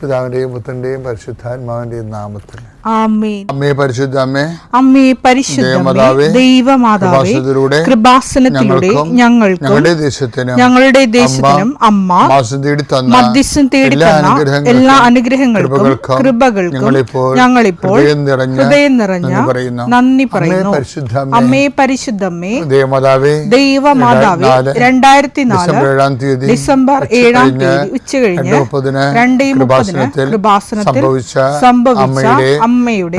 പിതാവിന്റെയും പുത്രന്റെയും പരിശുദ്ധാത്മാവിന്റെയും നാമത്തിൽ ആമേൻ. അമ്മേ പരിശുദ്ധ അമ്മേ, അമ്മേ പരിശുദ്ധ ദൈവമാതാവേ, കൃപാസനത്തിലൂടെ ഞങ്ങൾക്കും ഞങ്ങളുടെ ദേശത്തിനും അമ്മ മധ്യസ്ഥം തേടി തന്ന എല്ലാ അനുഗ്രഹങ്ങൾക്കും കൃപകൾക്കും ഞങ്ങളിപ്പോൾ ഹൃദയം നിറഞ്ഞ നന്ദി പറയുന്നു. അമ്മേ പരിശുദ്ധമ്മേ, ദൈവമാതാവേ, 2004 ഡിസംബർ 7 ഉച്ചകഴിഞ്ഞ് 2:30 കൃപാസനത്തിൽ സംഭവിച്ച അമ്മയുടെ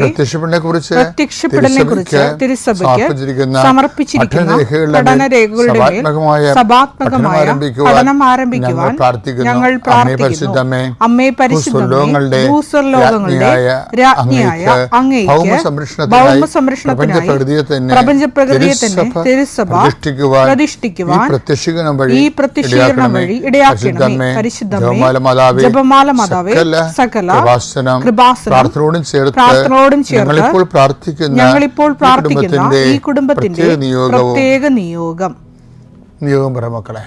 പ്രത്യക്ഷപ്പെടലിനെ കുറിച്ച് തിരുസഭയ്ക്ക് സമർപ്പിച്ചിരിക്കുന്ന പഠനരേഖകളുടെ മേൽ സഭാത്മകമായ പഠനം ആരംഭിക്കുവാൻ ഞങ്ങൾ പ്രാർത്ഥിക്കുന്നു. അമ്മേ പരിശുദ്ധമേ, ഭൂസ്വർലോകങ്ങളുടെ രാജ്ഞിയായ അങ്ങേയ്ക്ക് ഭൗമസംരക്ഷണത്തിനായി പ്രപഞ്ചപ്രകൃതിയെ തന്നെ തിരുസഭ പ്രതിഷ്ഠിക്കുവാൻ ഈ പ്രത്യക്ഷീകരണം വഴി ഇടയാക്കണമേ. പരിശുദ്ധമേ, ജപമാല മാതാവേ, സകല കൃപാസനം പ്രാർത്ഥനയോടും ചേർത്ത് ഞങ്ങളിപ്പോൾ പ്രാർത്ഥിക്കുന്ന ഈ കുടുംബത്തിന്റെ പ്രത്യേക നിയോഗം പറ മക്കളെ.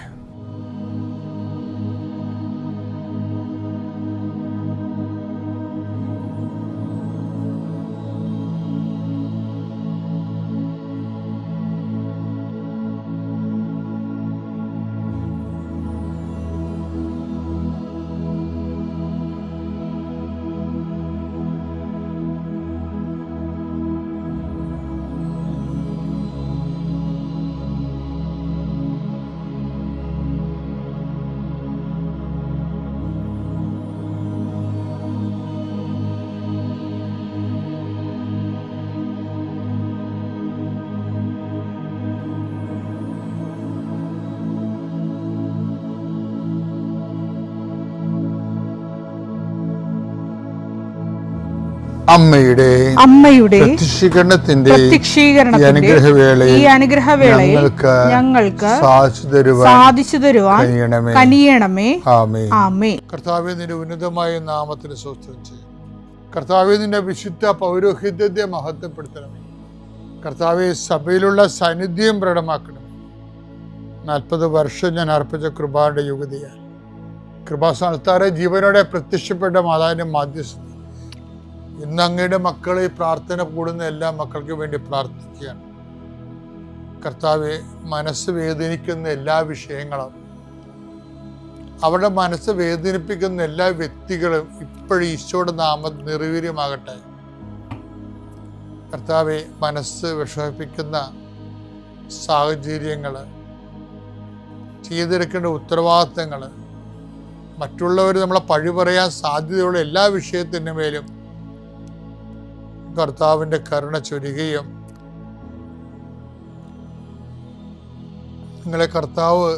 അമ്മയുടെ പ്രത്യക്ഷീകരണത്തിന്റെ ഈ അനുഗ്രഹവേളയിൽ ഞങ്ങൾക്ക് സാധിച്ചു തരുവാൻ കനിയണമേ. ആമേൻ. കർത്താവേ, നിന്റെ ഉന്നതമായ നാമത്തിന് സ്തോത്രം ചെയ്യും. കർത്താവേ, നിന്റെ വിശുദ്ധ പൗരോഹിത്യത്തെ മഹത്വപ്പെടുത്തണമേ. കർത്താവേ, സഭയിലുള്ള സാന്നിധ്യം പ്രകടമാക്കണമേ. 40 വർഷം ഞാൻ അർപ്പിച്ച കൃപാന്റെ യുഗതിയാണ്. കൃപാസ്ഥാനത്താറെ ജീവനോടെ പ്രത്യക്ഷപ്പെട്ട മാതാവിന്റെ മാധ്യസ്ഥ ഇന്ന് അങ്ങയുടെ മക്കളെ പ്രാർത്ഥന കൂടുന്ന എല്ലാ മക്കൾക്കും വേണ്ടി പ്രാർത്ഥിക്കുകയാണ്. കർത്താവെ, മനസ്സ് വേദനിക്കുന്ന എല്ലാ വിഷയങ്ങളും, അവരുടെ മനസ്സ് വേദനിപ്പിക്കുന്ന എല്ലാ വ്യക്തികളും ഇപ്പോഴും ഈശോയുടെ നാമം നിർവീര്യമാകട്ടെ. കർത്താവെ, മനസ്സ് വിഷമിപ്പിക്കുന്ന സാഹചര്യങ്ങൾ, ചെയ്തെടുക്കേണ്ട ഉത്തരവാദിത്തങ്ങൾ, മറ്റുള്ളവർ നമ്മളെ പഴി പറയാൻ സാധ്യതയുള്ള എല്ലാ വിഷയത്തിൻ്റെ മേലും കർത്താവിൻ്റെ കരുണ ചൊരിയുകയും നിങ്ങളെ കർത്താവ്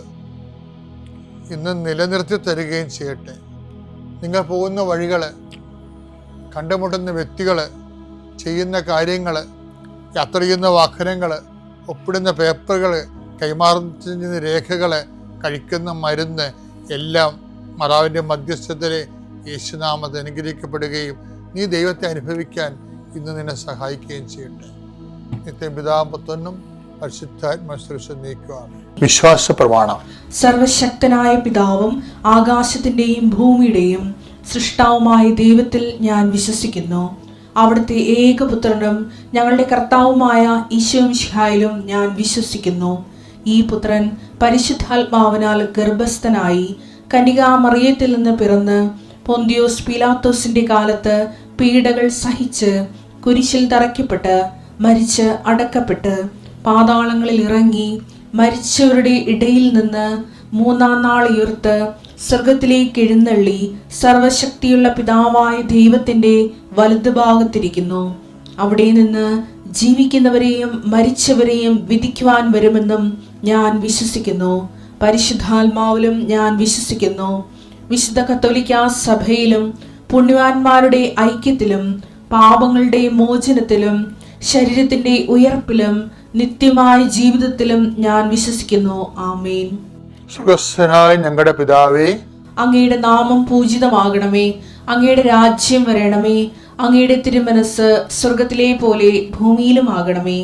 ഇന്ന് നിലനിർത്തി തരികയും ചെയ്യട്ടെ. നിങ്ങൾ പോകുന്ന വഴികൾ, കണ്ടുമുട്ടുന്ന വ്യക്തികൾ, ചെയ്യുന്ന കാര്യങ്ങൾ, യാത്ര ചെയ്യുന്ന വാഹനങ്ങൾ, ഒപ്പിടുന്ന പേപ്പറുകൾ, കൈമാറുന്ന രേഖകൾ, കഴിക്കുന്ന മരുന്ന് എല്ലാം മാതാവിൻ്റെ മധ്യസ്ഥതയിൽ യേശുനാമത്തിൽ അനുഗ്രഹിക്കപ്പെടുകയും നീ ദൈവത്തെ അനുഭവിക്കാൻ ഇന്ന് നിന്നെ സഹായിക്കുകയും ചെയ്യട്ടെ. നിത്യപിതാപുത്രനും പരിശുദ്ധാത്മാശ്രേഷ്ഠ നീക്കുവാണ്. വിശ്വാസ പ്രമാണം. സർവശക്തനായ പിതാവും ആകാശത്തിന്റെയും ഭൂമിയുടെയും സൃഷ്ടാവുമായ ദൈവത്തിൽ ഞാൻ വിശ്വസിക്കുന്നു. അവിടുത്തെ ഏകപുത്രനും ഞങ്ങളുടെ കർത്താവുമായ ഈശോ മിശിഹായിലും ഞാൻ വിശ്വസിക്കുന്നു. ഈ പുത്രൻ പരിശുദ്ധാത്മാവിനാൽ ഗർഭസ്ഥനായി കന്യകാമറിയത്തിൽ നിന്ന് പിറന്ന് പൊന്തിയോസ് പീലാത്തോസിന്റെ കാലത്ത് പീഡകൾ സഹിച്ച് കുരിശിൽ തറയ്ക്കപ്പെട്ട് മരിച്ച് അടക്കപ്പെട്ട് പാതാളങ്ങളിൽ ഇറങ്ങി മരിച്ചവരുടെ ഇടയിൽ നിന്ന് 3-ാം നാൾ ഉയർത്ത് സ്വർഗത്തിലേക്ക് എഴുന്നള്ളി സർവശക്തിയുള്ള പിതാവായ ദൈവത്തിന്റെ വലതുഭാഗത്തിരിക്കുന്നു. അവിടെ നിന്ന് ജീവിക്കുന്നവരെയും മരിച്ചവരെയും വിധിക്കുവാൻ വരുമെന്നും ഞാൻ വിശ്വസിക്കുന്നു. പരിശുദ്ധാത്മാവിലും ഞാൻ വിശ്വസിക്കുന്നു. വിശുദ്ധ കത്തോലിക്കാ സഭയിലും പുണ്യവാന്മാരുടെ ഐക്യത്തിലും പാപങ്ങളുടെ മോചനത്തിലും ശരീരത്തിന്റെ ഉയർപ്പിലും നിത്യമായ ജീവിതത്തിലും ഞാൻ വിശ്വസിക്കുന്നു. ആമേൻ. സുഖസ്ഥനായ ഞങ്ങളുടെ പിതാവേ, അങ്ങയുടെ നാമം പൂജിതമാകണമേ. അങ്ങയുടെ രാജ്യം വരണമേ. അങ്ങയുടെ തിരുമനസ് സ്വർഗത്തിലെ പോലെ ഭൂമിയിലും ആകണമേ.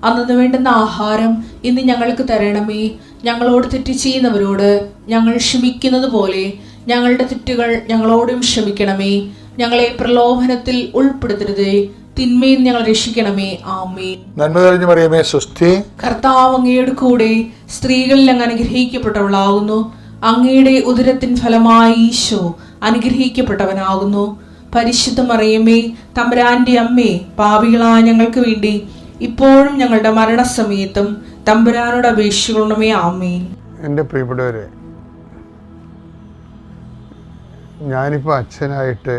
അന്നു വേണ്ടുന്ന ആഹാരം ഇന്ന് ഞങ്ങൾക്ക് തരണമേ. ഞങ്ങളോട് തെറ്റ് ചെയ്യുന്നവരോട് ഞങ്ങൾ ക്ഷമിക്കുന്നത് പോലെ ഞങ്ങളുടെ തെറ്റുകൾ ഞങ്ങളോടും ക്ഷമിക്കണമേ. ഞങ്ങളെ പ്രലോഭനത്തിൽ ഉൾപ്പെടുത്തരുതേ, തിന്മയിൽ ഞങ്ങൾ രക്ഷിക്കണമേ. ആമേൻ. നന്മ തെളിഞ്ഞു മറിയമേ, സ്വസ്തി. കർത്താവ് അങ്ങയുടെ കൂടെ സ്ത്രീകളിൽ അങ്ങ് അനുഗ്രഹിക്കപ്പെട്ടവളാകുന്നു. അങ്ങയുടെ ഉദരത്തിൻ ഫലമായി ഈശോ അനുഗ്രഹിക്കപ്പെട്ടവനാകുന്നു. പരിശുദ്ധ മറിയമേ, തമ്പുരാന്റെ അമ്മേ, പാപികളായ ഞങ്ങൾക്ക് വേണ്ടി ഇപ്പോഴും ഞങ്ങളുടെ മരണസമയത്തും തമ്പുരാനോട് അപേക്ഷിക്കണമേ. ആമേൻ. എൻ്റെ പ്രിയപ്പെട്ടവരെ, ഞാനിപ്പോൾ അച്ഛനായിട്ട്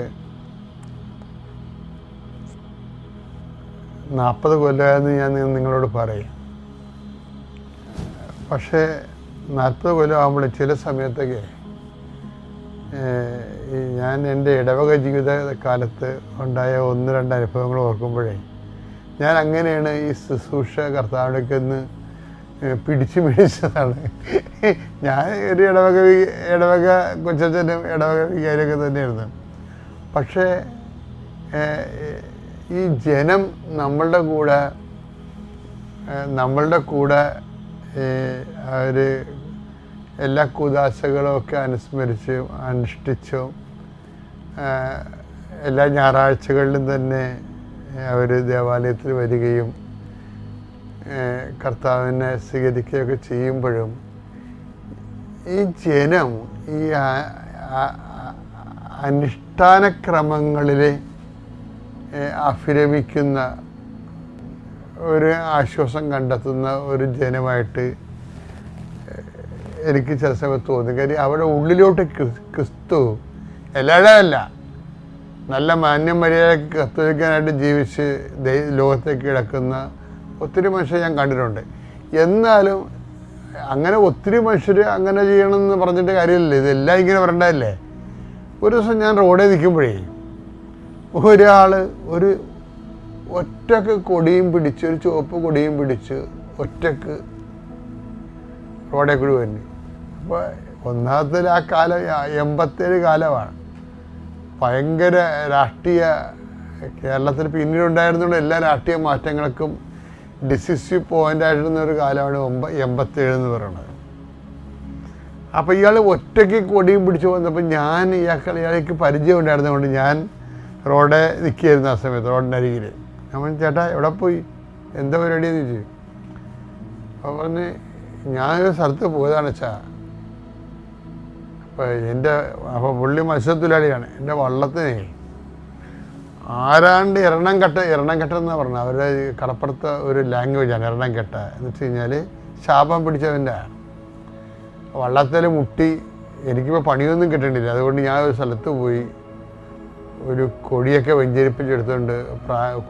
40 കൊല്ലമായെന്ന് ഞാൻ നിങ്ങളോട് പറയും. പക്ഷേ 40 കൊല്ലം ആകുമ്പോൾ ചില സമയത്തൊക്കെ ഞാൻ എൻ്റെ ഇടവക ജീവിത കാലത്ത് ഉണ്ടായ 1-2 അനുഭവങ്ങൾ ഓർക്കുമ്പോഴേ ഞാൻ അങ്ങനെയാണ് ഈ ശുശ്രൂഷ കർത്താവിലേക്ക് ഒന്ന് പിടിച്ചു മേടിച്ചതാണ്. ഞാൻ ഒരു ഇടവക കൊച്ചച്ഛനും ഇടവക വികാരിയൊക്കെ തന്നെയായിരുന്നു. പക്ഷേ ഈ ജനം നമ്മളുടെ കൂടെ അവർ എല്ലാ കൂദാശകളൊക്കെ അനുസ്മരിച്ചും അനുഷ്ഠിച്ചും എല്ലാ ഞായറാഴ്ചകളിലും തന്നെ അവർ ദേവാലയത്തിൽ വരികയും കർത്താവിനെ സ്വീകരിക്കുകയൊക്കെ ചെയ്യുമ്പോഴും ഈ ജനം ഈ അനുഷ്ഠാനക്രമങ്ങളിൽ അഭിരമിക്കുന്ന ഒരു ആശ്വാസം കണ്ടെത്തുന്ന ഒരു ജനമായിട്ട് എനിക്ക് ചില സമയത്ത് തോന്നി. കാര്യം അവിടെ ഉള്ളിലോട്ട് ക്രിസ്തു എല്ലാവരും അല്ല, നല്ല മാന്യം മര്യാദയ്ക്ക് കത്തോലിക്കാനായിട്ട് ജീവിച്ച് ലോകത്തേക്ക് കിടക്കുന്ന ഒത്തിരി മനുഷ്യരെ ഞാൻ കണ്ടിട്ടുണ്ട്. എന്നാലും അങ്ങനെ ഒത്തിരി മനുഷ്യർ അങ്ങനെ ചെയ്യണമെന്ന് പറഞ്ഞിട്ട് കാര്യമില്ല, ഇതെല്ലാം ഇങ്ങനെ പറയേണ്ടതല്ലേ. ഒരു ദിവസം ഞാൻ റോഡിൽ നിൽക്കുമ്പോഴേ ഒരാൾ ഒരു ഒറ്റക്ക് കൊടിയും പിടിച്ച്, ഒരു ചുവപ്പ് കൊടിയും പിടിച്ച് ഒറ്റക്ക് റോഡിൽ കൂടി വന്നു. അപ്പോൾ ഒന്നാമത്തെ ആ കാലം 87 കാലമാണ്. ഭയങ്കര രാഷ്ട്രീയ കേരളത്തിൽ പിന്നീടുണ്ടായിരുന്നുള്ള എല്ലാ രാഷ്ട്രീയ മാറ്റങ്ങൾക്കും ഡിസിസീവ് പോയിൻ്റായിരുന്ന ഒരു കാലമാണ് 87 എന്ന് പറയുന്നത്. അപ്പോൾ ഇയാൾ ഒറ്റയ്ക്ക് കൊടിയും പിടിച്ച് വന്നപ്പോൾ ഞാൻ ഇയാൾക്ക് പരിചയം ഉണ്ടായിരുന്നതുകൊണ്ട് ഞാൻ റോഡെ നിൽക്കുകയായിരുന്നു ആ സമയത്ത്, റോഡിൻ്റെ അരികിൽ. ഞാൻ ചേട്ടാ എവിടെ പോയി, എന്താ പരിപാടി എന്ന് ചോദിച്ചു. അപ്പോൾ പറഞ്ഞ് ഞാനൊരു സ്ഥലത്ത് പോയതാണ് വെച്ചാ. അപ്പോൾ പുള്ളി മത്സ്യത്തൊഴിലാളിയാണ്. എൻ്റെ വള്ളത്തിനെ ആരാണ്ട് എറണംകെട്ട എന്നാണ് പറഞ്ഞത്. അവരുടെ കടപ്പുറത്തെ ഒരു ലാംഗ്വേജാണ് എറണംകെട്ട എന്ന് വെച്ച് കഴിഞ്ഞാൽ ശാപം പിടിച്ചവൻ്റെ. വള്ളത്തിൽ മുട്ടി എനിക്കിപ്പോൾ പണിയൊന്നും കിട്ടേണ്ടില്ല. അതുകൊണ്ട് ഞാൻ ഒരു സ്ഥലത്ത് പോയി ഒരു കൊടിയൊക്കെ വെഞ്ചരിപ്പിച്ചെടുത്തുകൊണ്ട്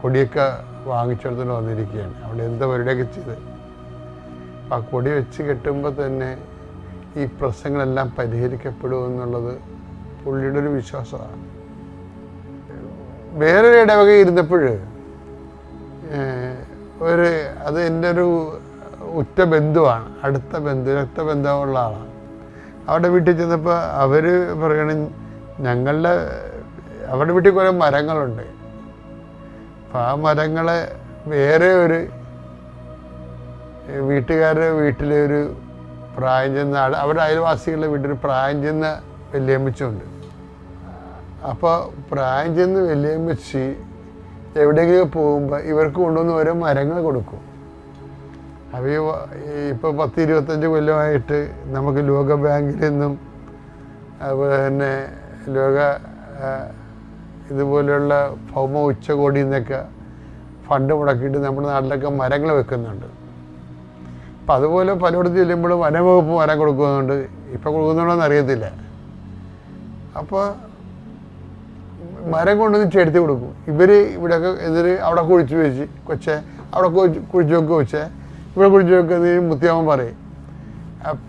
കൊടിയൊക്കെ വാങ്ങിച്ചെടുത്തുകൊണ്ട് വന്നിരിക്കുകയാണ്. അവിടെ എന്താ പരിപാടിയൊക്കെ ചെയ്ത് ആ കൊടി വെച്ച് കെട്ടുമ്പോൾ തന്നെ ഈ പ്രശ്നങ്ങളെല്ലാം പരിഹരിക്കപ്പെടുമെന്നുള്ളത് പുള്ളിയുടെ ഒരു വിശ്വാസമാണ്. വേറൊരു ഇടവക ഇരുന്നപ്പോൾ അത് എൻ്റെ ഒരു ഉറ്റ ബന്ധുവാണ്, അടുത്ത രക്തബന്ധമുള്ള ആളാണ്. അവിടെ വീട്ടിൽ ചെന്നപ്പോൾ അവർ പറയണം, അവരുടെ വീട്ടിൽ കുറേ മരങ്ങളുണ്ട്. അപ്പം ആ മരങ്ങളെ വേറെ ഒരു വീട്ടുകാരുടെ വീട്ടിലെ ഒരു പ്രായം ചെന്ന അവരുടെ അയൽവാസികളുടെ വീട്ടിൽ പ്രായം ചെന്ന വല്യമ്മച്ചുണ്ട്. അപ്പോൾ പ്രായം ചെന്ന് വല്യമ്മച്ചി എവിടെയെങ്കിലും പോകുമ്പോൾ ഇവർക്ക് കൊണ്ടുവന്ന് ഓരോ മരങ്ങൾ കൊടുക്കും. അപ്പോൾ ഇപ്പോൾ 10-25 കൊല്ലമായിട്ട് നമുക്ക് ലോക ബാങ്കിൽ നിന്നും അതുപോലെ തന്നെ ഇതുപോലെയുള്ള ഭൗമ ഉച്ചകോടിയിൽ നിന്നൊക്കെ ഫണ്ട് മുടക്കിയിട്ട് നമ്മുടെ നാട്ടിലൊക്കെ മരങ്ങൾ വെക്കുന്നുണ്ട്. അപ്പം അതുപോലെ പലയിടത്ത് ചെല്ലുമ്പോഴും വനംവകുപ്പ് മരം കൊടുക്കുന്നുണ്ട്. ഇപ്പം കൊടുക്കുന്നുണ്ടോയെന്ന് അറിയത്തില്ല. അപ്പോൾ മരം കൊണ്ടുവന്ന് ചെടുത്തി കൊടുക്കും. ഇവിടെയൊക്കെ അവിടെ കുഴിച്ച് വെച്ച് അവിടെ കുഴിച്ച് വെക്കുക ഇവിടെ കുഴിച്ച് വെക്കുന്നത് മുത്തിയാമ്മൻ പറയും.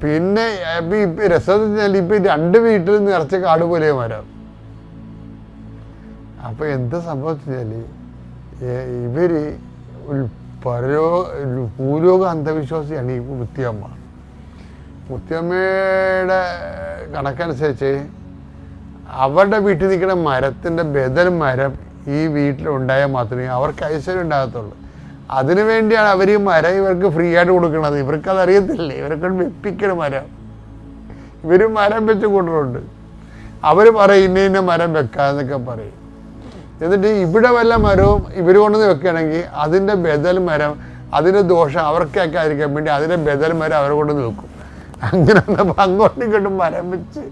പിന്നെ ഇപ്പം രസമെന്ന് വെച്ചാൽ ഇപ്പം 2 വീട്ടിൽ നിറച്ച കാട് പോലെ മരം. അപ്പോൾ എന്താ സംഭവിച്ചാൽ ഇവർ ഭൂലോക അന്ധവിശ്വാസിയാണ് ഈ മുത്തിയമ്മ. മുത്തിയമ്മയുടെ കണക്കനുസരിച്ച് അവരുടെ വീട്ടിൽ നിൽക്കുന്ന മരത്തിൻ്റെ ബദൽ മരം ഈ വീട്ടിലുണ്ടായാൽ മാത്രമേ അവർക്ക് ഐശ്വര്യം ഉണ്ടാകത്തുള്ളൂ. അതിനു വേണ്ടിയാണ് അവർ ഈ മരം ഇവർക്ക് ഫ്രീ ആയിട്ട് കൊടുക്കുന്നത്. ഇവർക്കതറിയത്തില്ലേ, ഇവരൊക്കെ വെപ്പിക്കണം മരം. ഇവർ മരം വെച്ച് കൊണ്ടുണ്ട്. അവർ പറയും ഇന്ന ഇന്ന മരം വെക്കാന്നൊക്കെ പറയും. എന്നിട്ട് ഇവിടെ വല്ല മരവും ഇവർ കൊണ്ടുവന്ന് വെക്കുകയാണെങ്കിൽ അതിൻ്റെ ബദൽ മരം, അതിൻ്റെ ദോഷം അവർക്കൊക്കെ ആയിരിക്കാൻ വേണ്ടി അതിൻ്റെ ബദൽ മരം അവർ കൊണ്ട് വെക്കും. അങ്ങനെ അങ്ങോട്ടും ഇങ്ങോട്ടും മരം വെച്ച്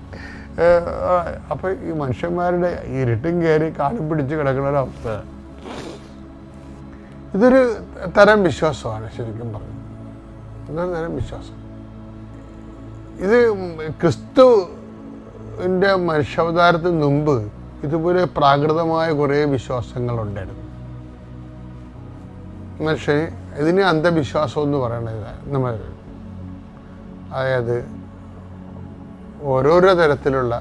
അപ്പോൾ ഈ മനുഷ്യന്മാരുടെ ഇരുട്ടും കയറി കാലും പിടിച്ച് കിടക്കുന്ന ഒരവസ്ഥ. ഇതൊരു തരം വിശ്വാസമാണ് ശരിക്കും പറഞ്ഞു. ഇതൊരു തരം വിശ്വാസം. ഇത് ക്രിസ്തുവിൻ്റെ മനുഷ്യാവതാരത്തിന് മുമ്പ് ഇതുപോലെ പ്രാകൃതമായ കുറേ വിശ്വാസങ്ങളുണ്ടായിരുന്നു. പക്ഷേ ഇതിന് അന്ധവിശ്വാസം എന്ന് പറയുന്നത് നമ്മൾ, അതായത് ഓരോരോ തരത്തിലുള്ള,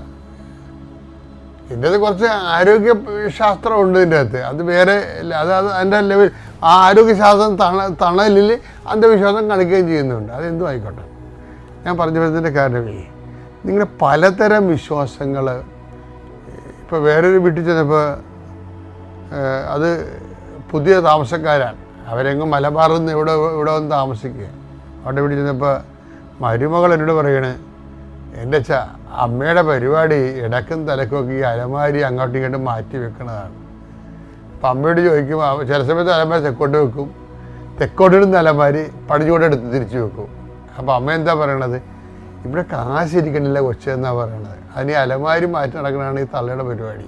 ഇതിൻ്റെ അത് കുറച്ച് ആരോഗ്യശാസ്ത്രം ഉണ്ട് ഇതിൻ്റെ അകത്ത്, അത് വേറെ അത് അതിൻ്റെ ലെവൽ. ആ ആരോഗ്യശാസ്ത്രം തണലിൽ അന്ധവിശ്വാസം കാണിക്കുകയും ചെയ്യുന്നുണ്ട്. അതെന്തും ആയിക്കോട്ടെ. ഞാൻ പറഞ്ഞു വരുന്നതിൻ്റെ കാരണമേ, നിങ്ങളുടെ പലതരം വിശ്വാസങ്ങൾ. ഇപ്പോൾ വേറൊരു വീട്ടിൽ ചെന്നപ്പോൾ അത് പുതിയ താമസക്കാരാണ്, അവരെങ്ങും മലബാറിൽ നിന്ന് ഇവിടെ വന്ന് താമസിക്കുക. അവിടെ വീട്ടിൽ ചെന്നപ്പോൾ മരുമകൾ എന്നോട് പറയണേ, എൻ്റെ അമ്മയുടെ പരിപാടി ഇടക്കും തലക്കൊക്കെ ഈ അലമാരി അങ്ങോട്ടും ഇങ്ങോട്ടും മാറ്റി വെക്കുന്നതാണ്. അപ്പം അമ്മയോട് ചോദിക്കുമ്പോൾ ചില സമയത്ത് അലമാരി തെക്കോട്ട് വെക്കും, തെക്കോട്ടിടുന്ന അലമാരി പടിഞ്ഞോട്ടെടുത്ത് തിരിച്ചു വെക്കും. അപ്പോൾ അമ്മ എന്താ പറയണത്, ഇവിടെ കാശിരിക്കണില്ല കൊച്ചെന്നാണ് പറയണത്. അതിന് അലമാരി മാറ്റി നടക്കണതാണ് ഈ തള്ളയുടെ പരിപാടി.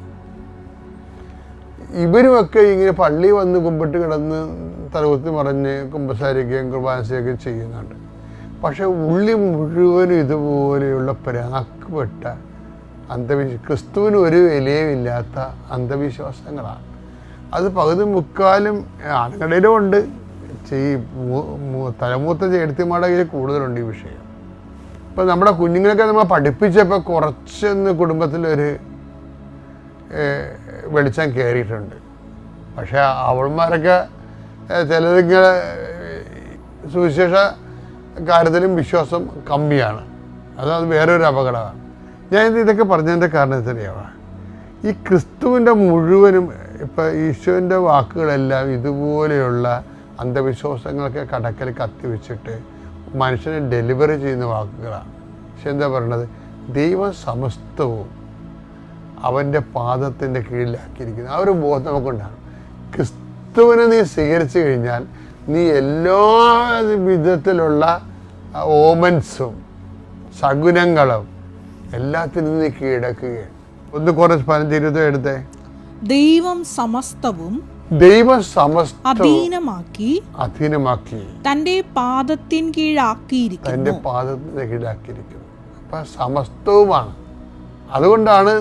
ഇവരുമൊക്കെ ഇങ്ങനെ പള്ളി വന്ന് കുമ്പിട്ട് കിടന്ന് തലകുത്തി മറിഞ്ഞ് കുമ്പസാരിക്കുകയും കുർബാനസയൊക്കെ ചെയ്യുന്നുണ്ട്. പക്ഷെ ഉള്ളി മുഴുവനും ഇതുപോലെയുള്ള പ്രാക്കപ്പെട്ട ക്രിസ്തുവിന് ഒരു വിലയുമില്ലാത്ത അന്ധവിശ്വാസങ്ങളാണ്. അത് പകുതി മുക്കാലും ആണുങ്ങളിലും ഉണ്ട്, തലമൂത്ത ചേട്ടത്തിമാരുടെ കയ്യിൽ കൂടുതലുണ്ട് ഈ വിഷയം. ഇപ്പം നമ്മുടെ കുഞ്ഞുങ്ങളൊക്കെ നമ്മൾ പഠിപ്പിച്ചപ്പോൾ കുറച്ചൊന്ന് കുടുംബത്തിലൊരു വെളിച്ചം കയറിയിട്ടുണ്ട്. പക്ഷെ അവൾമാരൊക്കെ ചിലതിങ്ങനെ സുവിശേഷ കാര്യത്തിലും വിശ്വാസം കമ്മിയാണ്. അത് വേറൊരു അപകടമാണ്. ഞാൻ ഇതൊക്കെ പറഞ്ഞതിൻ്റെ കാരണം എത്രയാണ്, ഈ ക്രിസ്തുവിൻ്റെ മുഴുവനും ഇപ്പം ഈശോൻ്റെ വാക്കുകളെല്ലാം ഇതുപോലെയുള്ള അന്ധവിശ്വാസങ്ങളൊക്കെ കടക്കൽ കത്തിവെച്ചിട്ട് മനുഷ്യനെ ഡെലിവറി ചെയ്യുന്ന വാക്കുകളാണ്. പക്ഷെ എന്താ പറയണത്, ദൈവം സമസ്തവും അവൻ്റെ പാദത്തിൻ്റെ കീഴിലാക്കിയിരിക്കുന്നു. ആ ഒരു ബോധം നമുക്കുണ്ടാകും. ക്രിസ്തുവിനെ നീ സ്വീകരിച്ചു കഴിഞ്ഞാൽ നീ എല്ലാ വിധത്തിലുള്ള ഓമൻസും ശകുനങ്ങളും എല്ലാത്തിനും നീ കീഴടക്കുകയാണ്. ഒന്ന് കുറച്ച് 15-20 എടുത്തേ. ദൈവം സമസ്തവും അധീനമാക്കി തന്റെ പാദത്തിന് കീഴാക്കിയിരിക്കുന്നു. അപ്പൊ സമസ്തവുമാണ്. അതുകൊണ്ടാണ്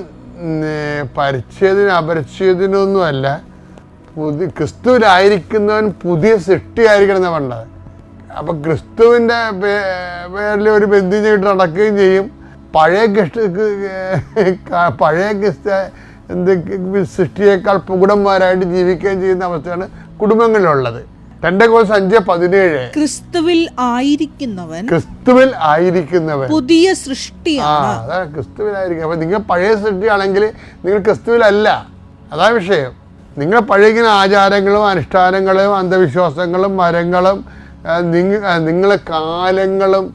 പരിച്ഛേദന അപരിച്ഛേദനൊന്നുമല്ല, ക്രിസ്തുവിലായിരിക്കുന്നവൻ പുതിയ സൃഷ്ടിയായിരിക്കണം എന്ന് പറഞ്ഞത്. അപ്പൊ ക്രിസ്തുവിൻ്റെ പേരിൽ ഒരു ബന്ധം ചെയ്തിട്ട് നടക്കുകയും ചെയ്യും. പഴയ സൃഷ്ടിയേക്കാൾ പുകുടന്മാരായിട്ട് ജീവിക്കുകയും ചെയ്യുന്ന അവസ്ഥയാണ് കുടുംബങ്ങളിലുള്ളത്. 2 Corinthians 5:17 ക്രിസ്തുവിൽ ആയിരിക്കുന്നവൻ പുതിയ സൃഷ്ടിയാണ്. അതാണ് ക്രിസ്തുവിലായിരിക്കും. അപ്പൊ നിങ്ങൾ പഴയ സൃഷ്ടിയാണെങ്കിൽ നിങ്ങൾ ക്രിസ്തുവിലല്ല. അതാണ് വിഷയം. നിങ്ങൾ പഴയ ആചാരങ്ങളും അനുഷ്ഠാനങ്ങളും അന്ധവിശ്വാസങ്ങളും മരങ്ങളും നിങ്ങളെ കാലങ്ങളും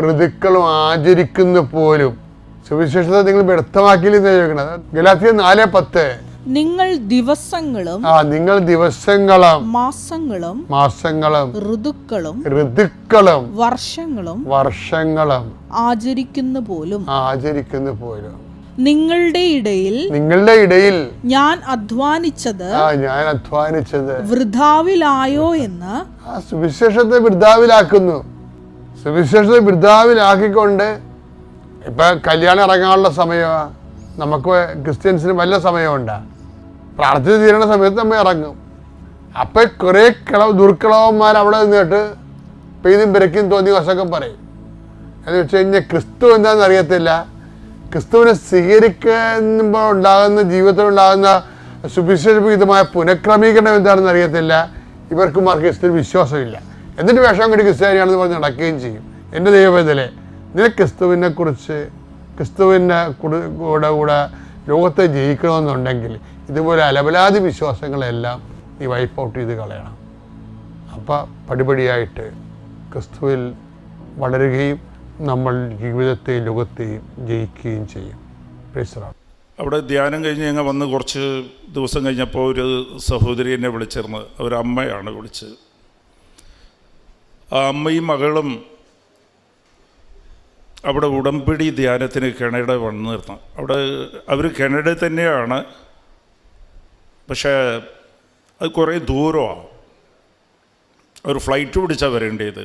ഋതുക്കളും ആചരിക്കുന്ന പോലും സുവിശേഷത്തെ നിങ്ങൾ വ്യർത്ഥമാക്കിയില്ലെന്ന് ചോദിക്കണത്. ഗലാത്യർ 4:10 നിങ്ങൾ ദിവസങ്ങളും മാസങ്ങളും ഋതുക്കളും വർഷങ്ങളും ആചരിക്കുന്ന പോലും നിങ്ങളുടെ ഇടയിൽ ഞാൻ അധ്വാനിച്ചത് വൃഥാവിലായോ എന്ന് സുവിശേഷത്തെ വൃഥാവിലാക്കിക്കൊണ്ട് ഇപ്പൊ കല്യാണം ഇറങ്ങാനുള്ള സമയമാണ്. നമുക്ക് ക്രിസ്ത്യൻസിന് വല്ല സമയമുണ്ടാ, പ്രാർത്ഥന തീരുന്ന സമയത്ത് നമ്മൾ ഇറങ്ങും. അപ്പൊ കുറെ ദുർക്കിളവന്മാർ അവിടെ നിന്നിട്ട് പെയ്തും പെരക്കും തോന്നിയ വശമൊക്കെ പറയും. എന്ന് വെച്ച് കഴിഞ്ഞാൽ ക്രിസ്തു എന്താണെന്ന് അറിയത്തില്ല. ക്രിസ്തുവിനെ സ്വീകരിക്കുമ്പോൾ ഉണ്ടാകുന്ന ജീവിതത്തിലുണ്ടാകുന്ന സുവിശേഷവിധമായ പുനഃക്രമീകരണം എന്താണെന്ന് അറിയത്തില്ല. ഇവർക്കുമാർക്ക് ക്രിസ്തുവിന് വിശ്വാസമില്ല. എന്നിട്ട് വേഷം കെട്ടി ക്രിസ്ത്യാനിയാണെന്ന് പറഞ്ഞ് നടക്കുകയും ചെയ്യും. എൻ്റെ ദൈവവേദനയെ നിനക്ക് ക്രിസ്തുവിൻ്റെ കൂടെ ലോകത്തെ ജയിക്കണമെന്നുണ്ടെങ്കിൽ ഇതുപോലെ അലബലാതി വിശ്വാസങ്ങളെല്ലാം നീ വൈപ്പ് ഔട്ട് ചെയ്ത് കളയണം. അപ്പം പടിപടിയായിട്ട് ക്രിസ്തുവിൽ വളരുകയും നമ്മൾ ജീവിതത്തെയും ലോകത്തെയും ജയിക്കുകയും ചെയ്യും. അവിടെ ധ്യാനം കഴിഞ്ഞ് ഞങ്ങൾ വന്ന് കുറച്ച് ദിവസം കഴിഞ്ഞപ്പോൾ ഒരു സഹോദരി എന്നെ വിളിച്ചിരുന്നു. ഒരമ്മയാണ് വിളിച്ചത്. ആ അമ്മയും മകളും അവിടെ ഉടമ്പടി ധ്യാനത്തിന് കാനഡ വന്നിരുന്നു. അവിടെ അവർ കാനഡ തന്നെയാണ്, പക്ഷേ അത് കുറേ ദൂരമാണ്. അവർ ഫ്ലൈറ്റ് പിടിച്ചാൽ വരേണ്ടത്.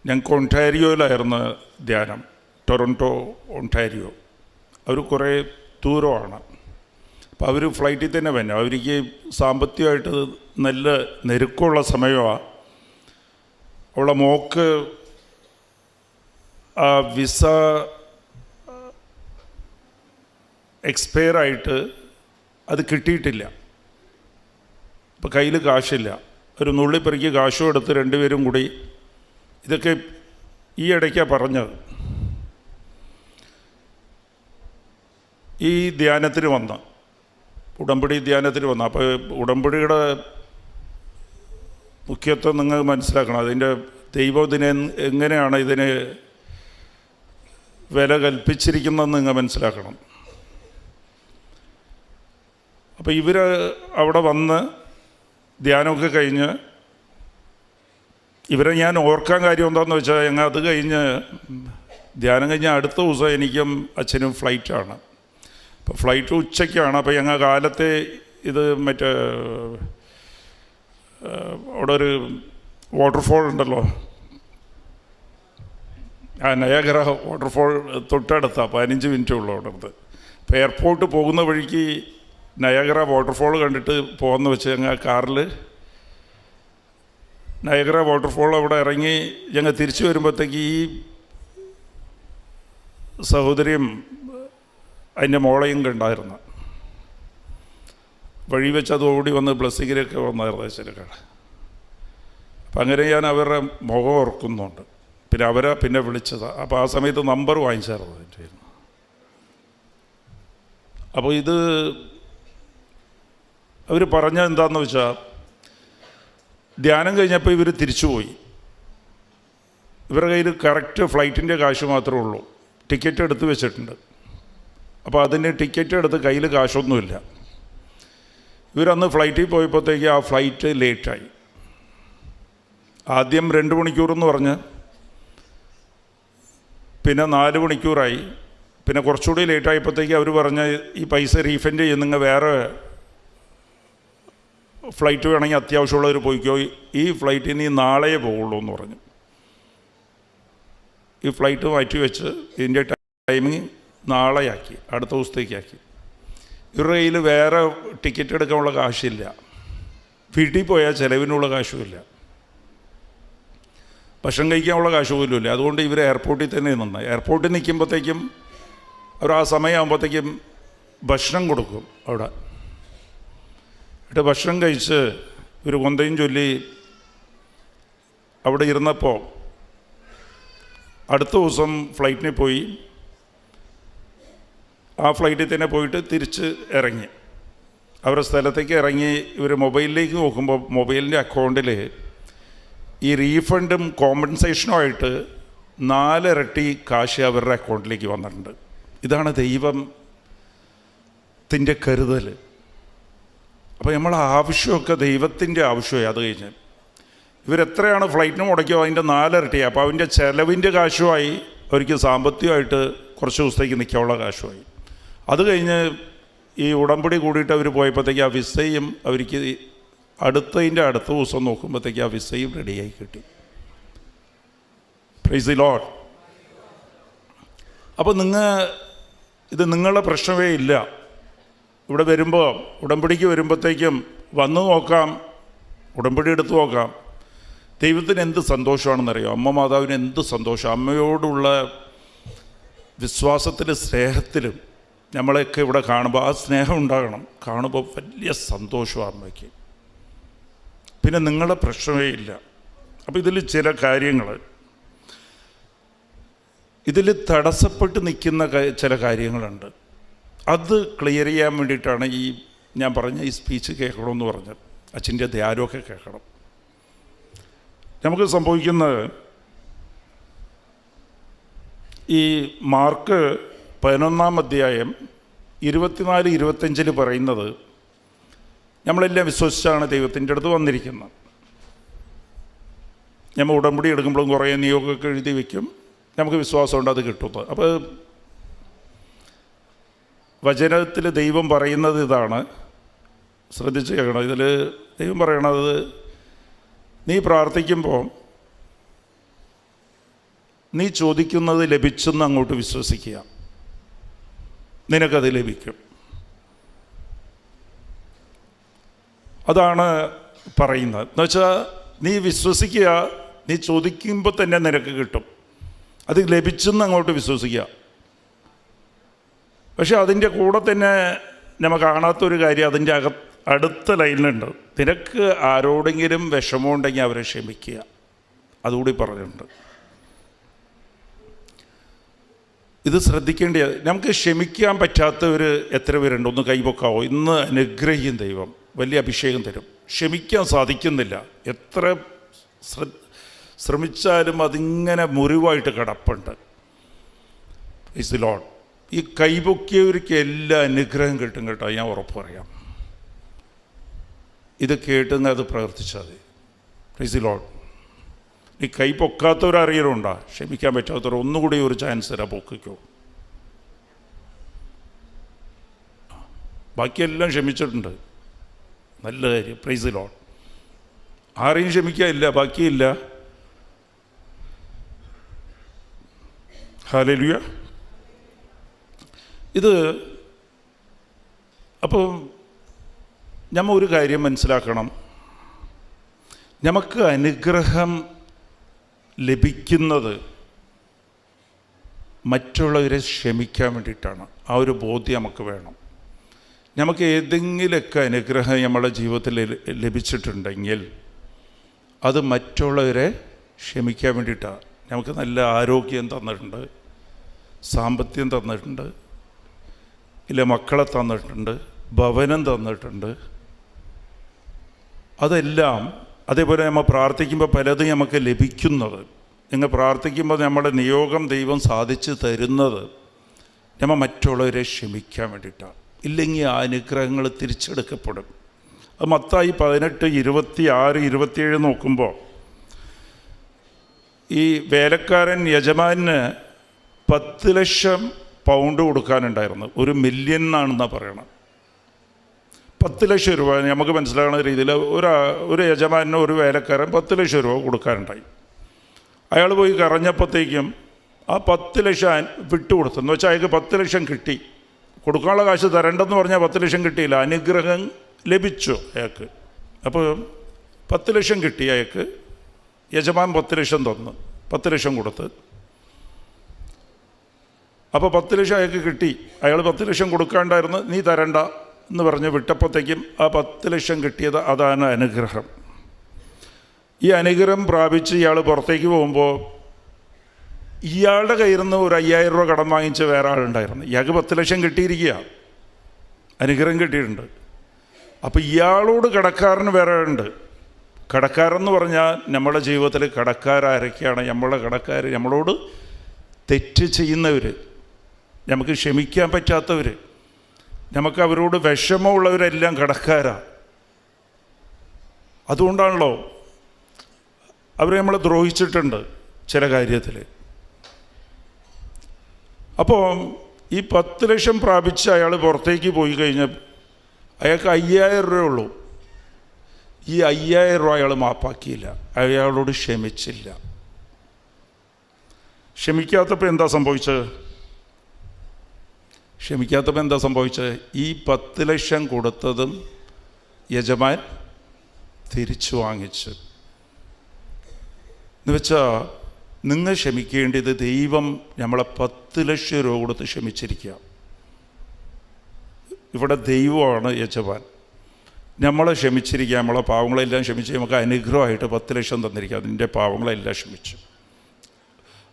ഞങ്ങൾക്ക് ഒണ്ടാരിയോയിലായിരുന്നു ധ്യാനം, ടൊറൻറ്റോ ഒണ്ടാരിയോ. അവർ കുറേ ദൂരമാണ്. അപ്പോൾ അവർ ഫ്ലൈറ്റിൽ തന്നെ വന്നു. അവർക്ക് സാമ്പത്തികമായിട്ട് നല്ല നെരുക്കമുള്ള സമയമാണ്. അവളെ മോക്ക് ആ വിസ എക്സ്പയറായിട്ട് അത് കിട്ടിയിട്ടില്ല. അപ്പോൾ കയ്യിൽ കാശില്ല. ഒരു നുള്ളിപ്പെറുക്കി കാശും എടുത്ത് രണ്ടുപേരും കൂടി, ഇതൊക്കെ ഈ ഇടയ്ക്കാണ് പറഞ്ഞത്, ഈ ധ്യാനത്തിന് വന്ന ഉടമ്പടി ധ്യാനത്തിന് വന്ന. അപ്പോൾ ഉടമ്പടിയുടെ മുഖ്യത്വം നിങ്ങൾ മനസ്സിലാക്കണം. അതിൻ്റെ ദൈവം ഇതിനെ എങ്ങനെയാണ് ഇതിന് വില കൽപ്പിച്ചിരിക്കുന്നതെന്ന് നിങ്ങൾ മനസ്സിലാക്കണം. അപ്പോൾ ഇവർ അവിടെ വന്ന് ധ്യാനമൊക്കെ കഴിഞ്ഞ്, ഇവരെ ഞാൻ ഓർക്കാൻ കാര്യം എന്താണെന്ന് വെച്ചാൽ, ഞങ്ങൾ അത് കഴിഞ്ഞ് ധ്യാനം കഴിഞ്ഞ് അടുത്ത ദിവസം എനിക്കും അച്ഛനും ഫ്ലൈറ്റാണ്. അപ്പോൾ ഫ്ലൈറ്റ് ഉച്ചയ്ക്കാണ്. അപ്പോൾ ഞങ്ങൾ കാലത്തെ ഇത് മറ്റേ അവിടെ ഒരു വാട്ടർഫോൾ ഉണ്ടല്ലോ, ആ നയാഗ്ര വാട്ടർഫോൾ തൊട്ടടുത്താണ്, 15 മിനിറ്റേ ഉള്ളൂ അവിടെ അടുത്ത്. അപ്പോൾ എയർപോർട്ട് പോകുന്ന വഴിക്ക് നയാഗ്ര വാട്ടർഫോൾ കണ്ടിട്ട് പോകുന്ന വെച്ച് ഞങ്ങൾ കാറിൽ നയാഗ്ര വാട്ടർഫോൾ അവിടെ ഇറങ്ങി ഞങ്ങൾ തിരിച്ചു വരുമ്പോഴത്തേക്ക് ഈ സഹോദരിയും അതിൻ്റെ മോളയും കണ്ടായിരുന്നു. വഴി വെച്ച് അത് ഓടി വന്ന് ബ്ലസ്സിങ്ങിലൊക്കെ വന്നായിരുന്നു ചിലക്കാൾ. അപ്പം അങ്ങനെ ഞാൻ അവരുടെ മുഖം ഓർക്കുന്നുണ്ട്. പിന്നെ അവരെ പിന്നെ വിളിച്ചതാണ്. അപ്പോൾ ആ സമയത്ത് നമ്പർ വാങ്ങിച്ചായിരുന്നു എൻ്റെ. അപ്പോൾ ഇത് അവർ പറഞ്ഞത് എന്താണെന്ന് വെച്ചാൽ, ധ്യാനം കഴിഞ്ഞപ്പോൾ ഇവർ തിരിച്ചുപോയി. ഇവരുടെ കയ്യിൽ കറക്റ്റ് ഫ്ലൈറ്റിൻ്റെ കാശ് മാത്രമേ ഉള്ളൂ. ടിക്കറ്റ് എടുത്ത് വെച്ചിട്ടുണ്ട്. അപ്പോൾ അതിന് ടിക്കറ്റ് എടുത്ത് കയ്യിൽ കാശൊന്നുമില്ല. ഇവരന്ന് ഫ്ലൈറ്റിൽ പോയപ്പോഴത്തേക്ക് ആ ഫ്ലൈറ്റ് ലേറ്റായി. ആദ്യം 2 മണിക്കൂറെന്ന് പറഞ്ഞ്, പിന്നെ 4 മണിക്കൂറായി. പിന്നെ കുറച്ചുകൂടി ലേറ്റായപ്പോഴത്തേക്ക് അവർ പറഞ്ഞ് ഈ പൈസ റീഫണ്ട് ചെയ്യും, നിങ്ങൾ വേറെ ഫ്ലൈറ്റ് വേണമെങ്കിൽ അത്യാവശ്യമുള്ളവർ പോയിക്കോ, ഈ ഫ്ലൈറ്റിൽ നീ നാളെ പോകുള്ളൂ എന്ന് പറഞ്ഞു. ഈ ഫ്ലൈറ്റ് മാറ്റി വെച്ച് ഇതിൻ്റെ ടൈമിങ് നാളെയാക്കി, അടുത്ത ദിവസത്തേക്കാക്കി. ഇവരുടെ കയ്യിൽ വേറെ ടിക്കറ്റ് എടുക്കാനുള്ള കാശില്ല. വീട്ടിൽ പോയാൽ ചിലവിനുള്ള കാശുമില്ല, ഭക്ഷണം കഴിക്കാനുള്ള കാശ് പോലും ഇല്ല. അതുകൊണ്ട് ഇവർ എയർപോർട്ടിൽ തന്നെ നിന്ന്, എയർപോർട്ടിൽ നിൽക്കുമ്പോഴത്തേക്കും അവർ ആ സമയമാകുമ്പോഴത്തേക്കും ഭക്ഷണം കൊടുക്കും അവിടെ. എന്നിട്ട് ഭക്ഷണം കഴിച്ച് ഒരു കൊന്തയും ചൊല്ലി അവിടെ ഇരുന്നപ്പോൾ അടുത്ത ദിവസം ഫ്ലൈറ്റിന് പോയി. ആ ഫ്ലൈറ്റിൽ തന്നെ പോയിട്ട് തിരിച്ച് ഇറങ്ങി. അവരുടെ സ്ഥലത്തേക്ക് ഇറങ്ങി ഇവർ മൊബൈലിലേക്ക് നോക്കുമ്പോൾ മൊബൈലിൻ്റെ അക്കൗണ്ടിൽ ഈ റീഫണ്ടും കോമ്പൻസേഷനുമായിട്ട് 4 ഇരട്ടി കാശ് അവരുടെ അക്കൗണ്ടിലേക്ക് വന്നിട്ടുണ്ട്. ഇതാണ് ദൈവത്തിൻ്റെ കരുതൽ. അപ്പോൾ നമ്മളെ ആവശ്യമൊക്കെ ദൈവത്തിൻ്റെ ആവശ്യമായി. അത് കഴിഞ്ഞ് ഇവരെത്രയാണ് ഫ്ലൈറ്റിന് മുടക്കിയോ അതിൻ്റെ 4 ഇരട്ടിയാണ്. അപ്പോൾ അതിൻ്റെ ചിലവിൻ്റെ കാശുമായി, അവർക്ക് സാമ്പത്തികമായിട്ട് കുറച്ച് ദിവസത്തേക്ക് നിൽക്കാനുള്ള കാശുമായി. അത് കഴിഞ്ഞ് ഈ ഉടമ്പടി കൂടിയിട്ട് അവർ പോയപ്പോഴത്തേക്ക് ആ വിസയും അവർക്ക് അടുത്ത ദിവസം നോക്കുമ്പോഴത്തേക്ക് ആ വിസയും റെഡിയായി കിട്ടി. Praise the Lord. അപ്പോൾ ഇത് നിങ്ങളുടെ പ്രശ്നമേ ഇല്ല. ഇവിടെ വരുമ്പോൾ ഉടമ്പടിക്ക് വരുമ്പോഴത്തേക്കും വന്നു നോക്കാം, ഉടമ്പടി എടുത്ത് നോക്കാം. ദൈവത്തിന് എന്ത് സന്തോഷമാണെന്നറിയോ? അമ്മ മാതാവിന് എന്ത് സന്തോഷം. അമ്മയോടുള്ള വിശ്വാസത്തിലും സ്നേഹത്തിലും നമ്മളെയൊക്കെ ഇവിടെ കാണുമ്പോൾ ആ സ്നേഹം ഉണ്ടാകണം. കാണുമ്പോൾ വലിയ സന്തോഷമാണ് അമ്മയ്ക്ക്. പിന്നെ നിങ്ങളുടെ പ്രശ്നമേ ഇല്ല. അപ്പോൾ ഇതിൽ ചില കാര്യങ്ങൾ, ഇതിൽ തടസ്സപ്പെട്ട് നിൽക്കുന്ന ചില കാര്യങ്ങളുണ്ട്. അത് ക്ലിയർ ചെയ്യാൻ വേണ്ടിയിട്ടാണ് ഞാൻ പറഞ്ഞ ഈ സ്പീച്ച് കേൾക്കണമെന്ന് പറഞ്ഞത്. അച്ഛൻ്റെ ധ്യാനമൊക്കെ കേൾക്കണം. നമുക്ക് സംഭവിക്കുന്നത്, ഈ മാർക്ക് 11-ാം അധ്യായം 24-25 പറയുന്നത് നമ്മളെല്ലാം വിശ്വസിച്ചാണ് ദൈവത്തിൻ്റെ അടുത്ത് വന്നിരിക്കുന്നത്. നമ്മൾ ഉടമ്പടി എടുക്കുമ്പോഴും കുറേ നിയോഗമൊക്കെ എഴുതി വയ്ക്കും, നമുക്ക് വിശ്വാസമുണ്ട് അത് കിട്ടുന്നത്. അപ്പോൾ വചനത്തിൽ ദൈവം പറയുന്നത് ഇതാണ്, ശ്രദ്ധിച്ച് കേൾക്കണം. ഇതിൽ ദൈവം പറയണത്, നീ പ്രാർത്ഥിക്കുമ്പോൾ നീ ചോദിക്കുന്നത് ലഭിച്ചെന്ന് അങ്ങോട്ട് വിശ്വസിക്കുക, നിനക്കത് ലഭിക്കും. അതാണ് പറയുന്നത്. എന്നുവെച്ചാൽ നീ വിശ്വസിക്കുക, നീ ചോദിക്കുമ്പോൾ തന്നെ നിനക്ക് കിട്ടും, അത് ലഭിച്ചെന്ന് അങ്ങോട്ട് വിശ്വസിക്കുക. പക്ഷെ അതിൻ്റെ കൂടെ തന്നെ നമ്മൾ കാണാത്തൊരു കാര്യം അതിൻ്റെ അടുത്ത ലൈനിലുണ്ട്, നിനക്ക് ആരോടെങ്കിലും വിഷമമുണ്ടെങ്കിൽ അവരെ ക്ഷമിക്കുക. അതുകൂടി പറഞ്ഞിട്ടുണ്ട്. ഇത് ശ്രദ്ധിക്കേണ്ട. നമുക്ക് ക്ഷമിക്കാൻ പറ്റാത്തവർ എത്ര പേരുണ്ട്? ഒന്ന് കൈപൊക്കാവോ? ഇന്ന് അനുഗ്രഹിക്കും ദൈവം, വലിയ അഭിഷേകം തരും. ക്ഷമിക്കാൻ സാധിക്കുന്നില്ല, എത്ര ശ്രമിച്ചാലും അതിങ്ങനെ മുറിവായിട്ട് കിടപ്പുണ്ട്. Is the Lord. ഈ കൈപൊക്കിയവർക്ക് എല്ലാ അനുഗ്രഹം കിട്ടും കേട്ടോ, ഞാൻ ഉറപ്പ് പറയാം. ഇത് കേട്ടുന്ന അത് പ്രവർത്തിച്ചാൽ മതി. Is the Lord. ഈ കൈ പൊക്കാത്തവരറിയലുണ്ടോ? ക്ഷമിക്കാൻ പറ്റാത്തവർ ഒന്നുകൂടി ഒരു ചാൻസ് തരാം, പൊക്കിക്കോ. ബാക്കിയെല്ലാം ക്ഷമിച്ചിട്ടുണ്ട്, നല്ല കാര്യം. Praise the Lord. ആരെയും ക്ഷമിക്കാനില്ല, ബാക്കിയില്ല. ഹല്ലേലൂയ. ഇത് അപ്പോൾ നമ്മൾ ഒരു കാര്യം മനസ്സിലാക്കണം, നമുക്ക് അനുഗ്രഹം ലഭിക്കുന്നത് മറ്റുള്ളവരെ ക്ഷമിക്കാൻ വേണ്ടിയിട്ടാണ്. ആ ഒരു ബോധ്യം നമുക്ക് വേണം. നമുക്ക് ഏതെങ്കിലുമൊക്കെ അനുഗ്രഹം നമ്മുടെ ജീവിതത്തിൽ ലഭിച്ചിട്ടുണ്ടെങ്കിൽ അത് മറ്റുള്ളവരെ ക്ഷമിക്കാൻ വേണ്ടിയിട്ടാണ്. നമുക്ക് നല്ല ആരോഗ്യം തന്നിട്ടുണ്ട്, സാമ്പത്തികം തന്നിട്ടുണ്ട്, ഇല്ല മക്കളെ തന്നിട്ടുണ്ട്, ഭവനം തന്നിട്ടുണ്ട്. അതെല്ലാം അതേപോലെ നമ്മൾ പ്രാർത്ഥിക്കുമ്പോൾ പലതും നമുക്ക് ലഭിക്കുന്നത്, നിങ്ങൾ പ്രാർത്ഥിക്കുമ്പോൾ നമ്മുടെ നിയോഗം ദൈവം സാധിച്ചു തരുന്നത് നമ്മൾ മറ്റുള്ളവരെ ക്ഷമിക്കാൻ വേണ്ടിയിട്ടാണ്. ഇല്ലെങ്കിൽ ആ അനുഗ്രഹങ്ങൾ തിരിച്ചെടുക്കപ്പെടും. അത് മത്തായി 18, 26, 27 നോക്കുമ്പോൾ ഈ വേലക്കാരൻ യജമാന് 10 ലക്ഷം പൗണ്ട് കൊടുക്കാനുണ്ടായിരുന്നു. 1 മില്യൺ എന്നാണെന്നാണ് പറയണം. 10 ലക്ഷം രൂപ നമുക്ക് മനസ്സിലാകുന്ന രീതിയിൽ ഒരു യജമാനോ ഒരു വേലക്കാരൻ 10 ലക്ഷം രൂപ കൊടുക്കാനുണ്ടായി. അയാൾ പോയി കറഞ്ഞപ്പോഴത്തേക്കും ആ 10 ലക്ഷം വിട്ടുകൊടുത്തു. എന്ന് വെച്ചാൽ അയാൾക്ക് 10 ലക്ഷം കിട്ടി. കൊടുക്കാനുള്ള കാശ് തരണ്ടെന്ന് പറഞ്ഞാൽ 10 ലക്ഷം കിട്ടിയില്ല, അനുഗ്രഹം ലഭിച്ചു അയാൾക്ക്. അപ്പോൾ 10 ലക്ഷം കിട്ടി അയാൾക്ക്. യജമാൻ 10 ലക്ഷം തന്നു, 10 ലക്ഷം കൊടുത്ത്. അപ്പോൾ 10 ലക്ഷം അയാൾക്ക് കിട്ടി. അയാൾ 10 ലക്ഷം കൊടുക്കാണ്ടായിരുന്നു, നീ തരണ്ട എന്ന് പറഞ്ഞ് വിട്ടപ്പോഴത്തേക്കും ആ 10 ലക്ഷം കിട്ടിയത്, അതാണ് അനുഗ്രഹം. ഈ അനുഗ്രഹം പ്രാപിച്ച് ഇയാൾ പുറത്തേക്ക് പോകുമ്പോൾ ഇയാളുടെ കയ്യിൽ നിന്ന് ഒരു 5000 രൂപ കടം വാങ്ങിച്ച് വേറെ ആളുണ്ടായിരുന്നു. ഇയാൾക്ക് 10 ലക്ഷം കിട്ടിയിരിക്കുക, അനുഗ്രഹം കിട്ടിയിട്ടുണ്ട്. അപ്പോൾ ഇയാളോട് കടക്കാരന് വേറെ ഉണ്ട്. കടക്കാരെന്ന് പറഞ്ഞാൽ നമ്മുടെ ജീവിതത്തിൽ കടക്കാരൊക്കെയാണ്? നമ്മളെ കടക്കാർ, നമ്മളോട് തെറ്റ് ചെയ്യുന്നവർ, നമുക്ക് ക്ഷമിക്കാൻ പറ്റാത്തവർ, നമുക്ക് അവരോട് വിഷമമുള്ളവരെല്ലാം കടക്കാരാണ്. അതുകൊണ്ടാണല്ലോ അവർ നമ്മളെ ദ്രോഹിച്ചിട്ടുണ്ട് ചില കാര്യത്തിൽ. അപ്പോൾ ഈ 10 ലക്ഷം പ്രാപിച്ച് അയാൾ പുറത്തേക്ക് പോയി കഴിഞ്ഞാൽ അയാൾക്ക് 5000 രൂപ ഉള്ളൂ. ഈ 5000 രൂപ അയാൾ മാപ്പാക്കിയില്ല, അയാളോട് ക്ഷമിച്ചില്ല. ക്ഷമിക്കാത്തപ്പോൾ എന്താ സംഭവിച്ചത്? ഈ 10 ലക്ഷം കൊടുത്തതും യജമാൻ തിരിച്ചു വാങ്ങിച്ചു. എന്നുവെച്ചാൽ നിങ്ങൾ ക്ഷമിക്കേണ്ടത് ദൈവം നമ്മളെ 10 ലക്ഷം രൂപ കൊടുത്ത് ക്ഷമിച്ചിരിക്കുക. ഇവിടെ ദൈവമാണ് യജമാൻ. നമ്മളെ ക്ഷമിച്ചിരിക്കുക, നമ്മളെ പാവങ്ങളെല്ലാം ക്ഷമിച്ച് നമുക്ക് അനുഗ്രഹമായിട്ട് 10 ലക്ഷം തന്നിരിക്കുക. അതിൻ്റെ പാവങ്ങളെല്ലാം ക്ഷമിച്ചു.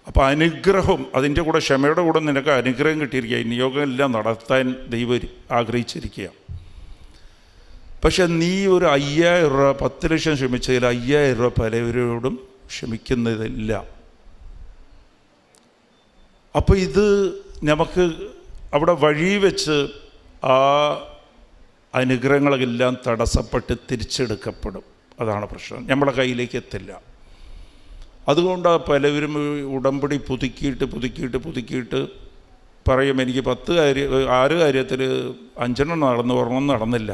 അപ്പോൾ അനുഗ്രഹം, അതിൻ്റെ കൂടെ ക്ഷമയുടെ കൂടെ നിനക്ക് അനുഗ്രഹം കിട്ടിയിരിക്കുക. നിയോഗം എല്ലാം നടത്താൻ ദൈവം ആഗ്രഹിച്ചിരിക്കുക. പക്ഷെ നീ ഒരു 5000 രൂപ 10 ലക്ഷം ക്ഷമിച്ചതിൽ 5000 രൂപ പലവരോടും ക്ഷമിക്കുന്നതില്ല. അപ്പോൾ ഇത് നമുക്ക് അവിടെ വഴി വെച്ച് ആ അനുഗ്രഹങ്ങളെല്ലാം തടസ്സപ്പെട്ട് തിരിച്ചെടുക്കപ്പെടും. അതാണ് പ്രശ്നം, നമ്മളെ കയ്യിലേക്ക് എത്തില്ല. അതുകൊണ്ട് പലവരും ഉടമ്പടി പുതുക്കിയിട്ട് പറയും എനിക്ക് 6 കാര്യത്തിൽ 5 നടന്നു, 1 നടന്നില്ല.